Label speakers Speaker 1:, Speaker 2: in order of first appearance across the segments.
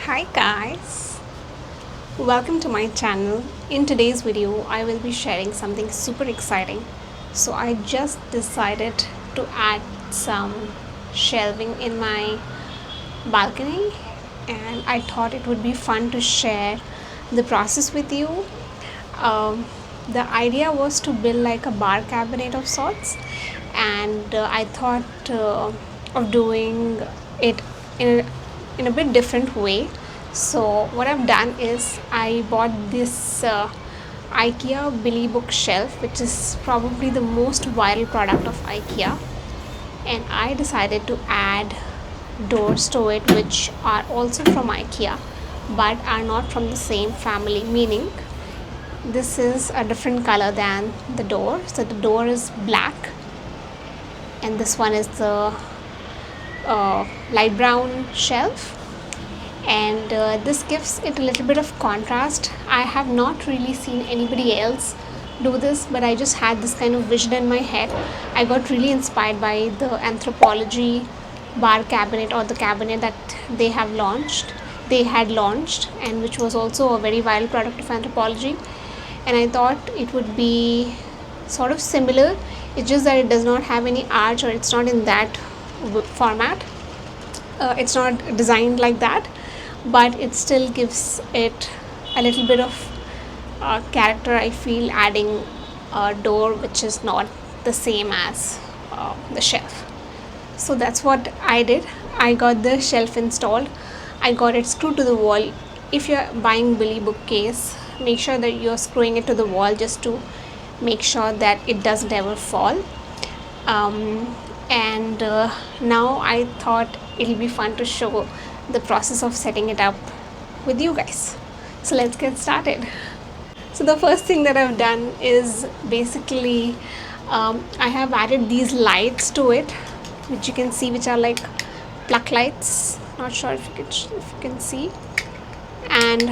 Speaker 1: Hi guys, welcome to my channel. In today's video I will be sharing something super exciting. So I just decided to add some shelving in my balcony and I thought it would be fun to share the process with you. The idea was to build like a bar cabinet of sorts, and I thought of doing it in a bit different way. So what I've done is I bought this IKEA Billy bookshelf, which is probably the most viral product of IKEA, and I decided to add doors to it which are also from IKEA but are not from the same family, meaning this is a different color than the door. So the door is black and this one is the light brown shelf, and this gives it a little bit of contrast. I have not really seen anybody else do this, but I just had this kind of vision in my head. I got really inspired by the Anthropology bar cabinet, or the cabinet that they had launched, and which was also a very viral product of Anthropology. And I thought it would be sort of similar. It's just that it does not have any arch, or it's not in that format. It's not designed like that, but it still gives it a little bit of character, I feel, adding a door which is not the same as the shelf. So that's what I did. I got the shelf installed. I got it screwed to the wall. If you're buying Billy bookcase, make sure that you're screwing it to the wall just to make sure that it doesn't ever fall. And now I thought it'll be fun to show the process of setting it up with you guys. So let's get started. So the first thing that I've done is basically I have added these lights to it, which you can see, which are like plug lights. Not sure if you can see. And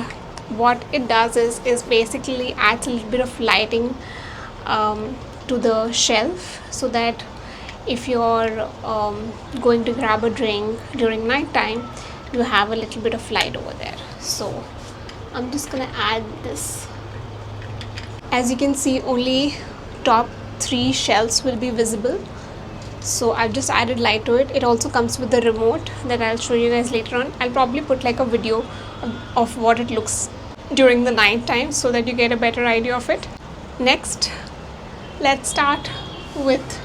Speaker 1: what it does is basically adds a little bit of lighting to the shelf, so that if you're going to grab a drink during night time, you have a little bit of light over there. So I'm just gonna add this. As you can see, only top 3 shelves will be visible, so I've just added light to it. It also comes with the remote that I'll show you guys later on. I'll probably put like a video of what it looks during the night time so that you get a better idea of it. Next, let's start with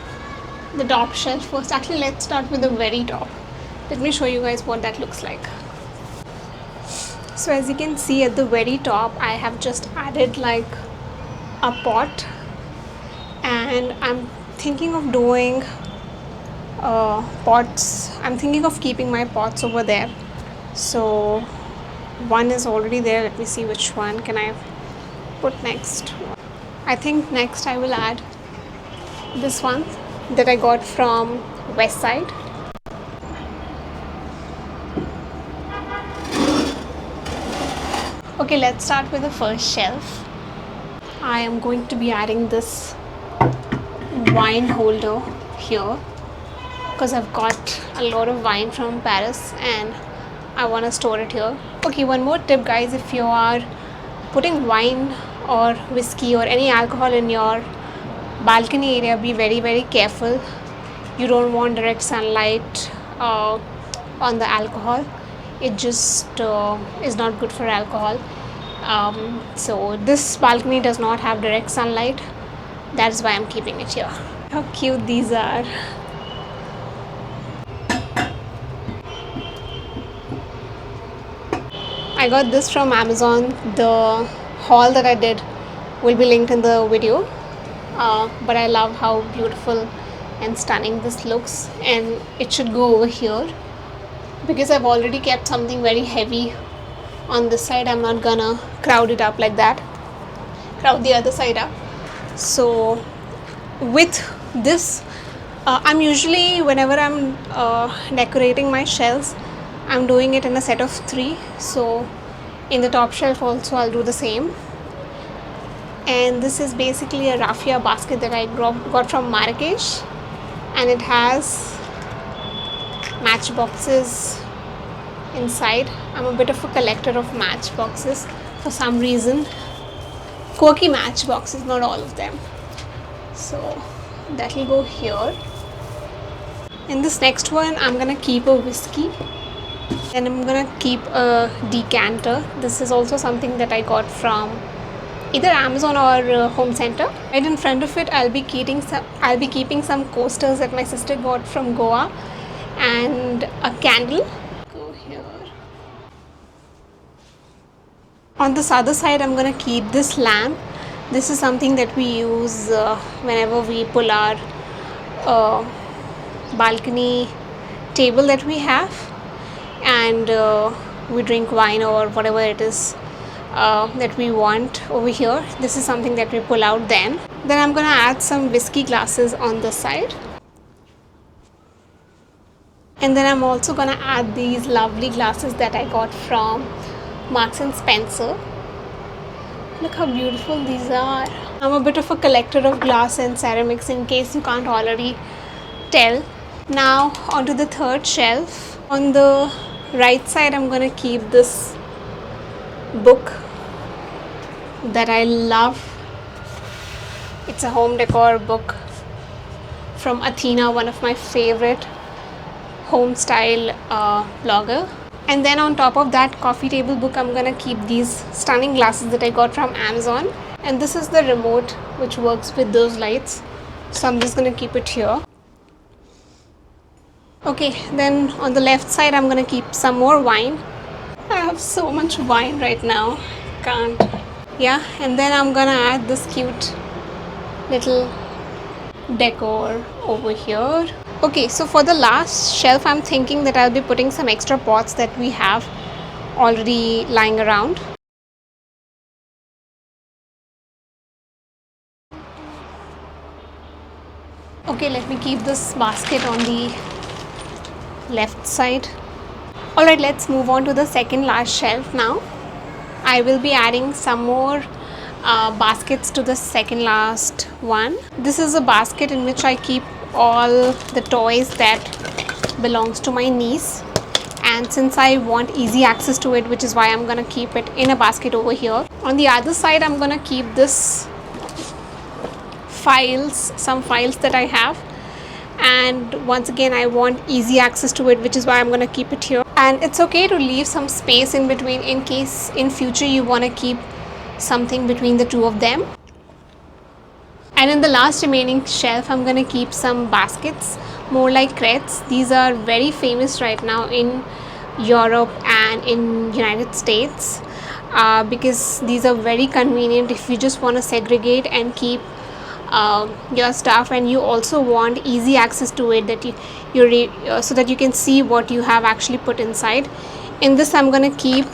Speaker 1: the top shelf first. Actually, let's start with the very top. Let me show you guys what that looks like. So as you can see, at the very top I have just added like a pot, and I'm thinking of doing pots. I'm thinking of keeping my pots over there. So one is already there. Let me see which one can I put next. I think next I will add this one that I got from West Side. Okay, let's start with the first shelf. I am going to be adding this wine holder here because I've got a lot of wine from Paris and I want to store it here. Okay, one more tip guys, if you are putting wine or whiskey or any alcohol in your balcony area, be very careful. You don't want direct sunlight on the alcohol. It just is not good for alcohol. So this balcony does not have direct sunlight. That's why I'm keeping it here. How cute these are. I got this from Amazon. The haul that I did will be linked in the video. But I love how beautiful and stunning this looks, and it should go over here because I've already kept something very heavy on this side. I'm not gonna crowd it up like that, crowd the other side up. So with this, I'm usually, whenever I'm decorating my shelves, I'm doing it in a set of 3. So in the top shelf also I'll do the same. And this is basically a raffia basket that I got from Marrakesh, and it has matchboxes inside. I'm a bit of a collector of matchboxes for some reason. Quirky matchboxes, not all of them. So that will go here. In this next one, I'm gonna keep a whiskey. Then I'm gonna keep a decanter. This is also something that I got from either Amazon or Home Center. Right in front of it, I'll be keeping some coasters that my sister got from Goa, and a candle. Go here. On this other side, I'm gonna keep this lamp. This is something that we use whenever we pull our balcony table that we have, and we drink wine or whatever it is that we want over here. This is something that we pull out then. Then I'm gonna add some whiskey glasses on this side. And then I'm also gonna add these lovely glasses that I got from Marks and Spencer. Look how beautiful these are. I'm a bit of a collector of glass and ceramics, in case you can't already tell. Now onto the third shelf. On the right side, I'm gonna keep this book that I love. It's a home decor book from Athena, one of my favorite home style blogger. And then on top of that coffee table book, I'm gonna keep these stunning glasses that I got from Amazon. And this is the remote which works with those lights. So I'm just gonna keep it here. Okay, then on the left side, I'm gonna keep some more wine. I have so much wine right now. Can't. Yeah, and then I'm gonna add this cute little decor over here. Okay, so for the last shelf, I'm thinking that I'll be putting some extra pots that we have already lying around. Okay, let me keep this basket on the left side. Alright, let's move on to the second last shelf now. I will be adding some more baskets to the second last one. This is a basket in which I keep all the toys that belongs to my niece, and since I want easy access to it, which is why I'm gonna keep it in a basket over here. On the other side, I'm gonna keep this some files that I have, and once again I want easy access to it, which is why I'm gonna keep it here. And it's okay to leave some space in between in case in future you want to keep something between the two of them. And in the last remaining shelf, I'm gonna keep some baskets, more like crates. These are very famous right now in Europe and in United States because these are very convenient if you just want to segregate and keep your stuff, and you also want easy access to it, that so that you can see what you have actually put inside. In this, I'm gonna keep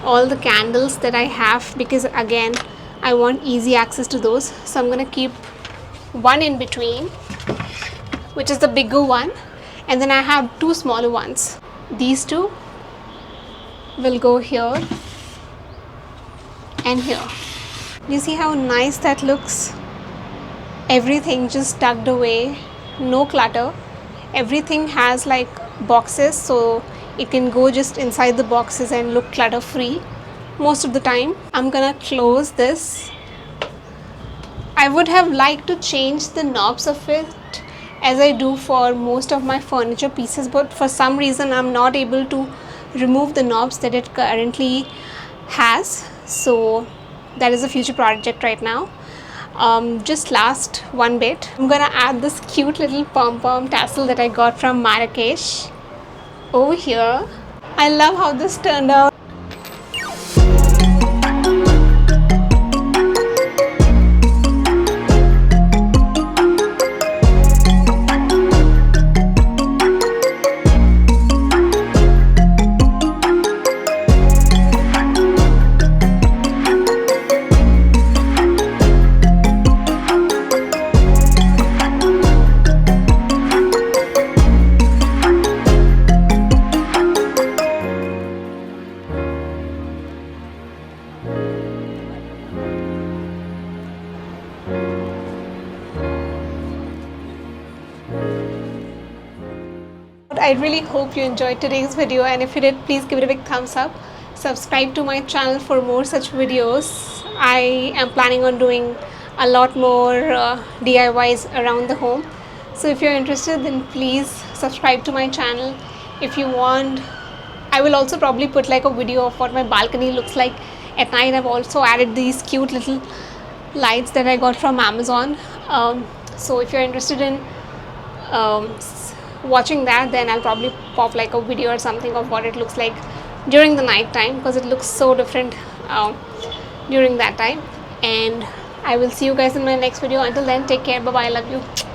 Speaker 1: all the candles that I have, because again I want easy access to those. So I'm gonna keep one in between, which is the bigger one, and then I have two smaller ones. These two will go here and here. You see how nice that looks? Everything just tucked away, no clutter. Everything has like boxes, so it can go just inside the boxes and look clutter free most of the time. I'm gonna close this. I would have liked to change the knobs of it as I do for most of my furniture pieces, but for some reason I'm not able to remove the knobs that it currently has. So that is a future project right now. Just last one bit, I'm gonna add this cute little pom-pom tassel that I got from Marrakesh over here. I love how this turned out. I really hope you enjoyed today's video, and if you did, please give it a big thumbs up. Subscribe to my channel for more such videos. I am planning on doing a lot more DIYs around the home. So if you're interested, then please subscribe to my channel. If you want, I will also probably put like a video of what my balcony looks like at night. I've also added these cute little lights that I got from Amazon. So if you're interested in watching that, then I'll probably pop like a video or something of what it looks like during the night time, because it looks so different during that time. And I will see you guys in my next video. Until then, take care. Bye bye. I love you.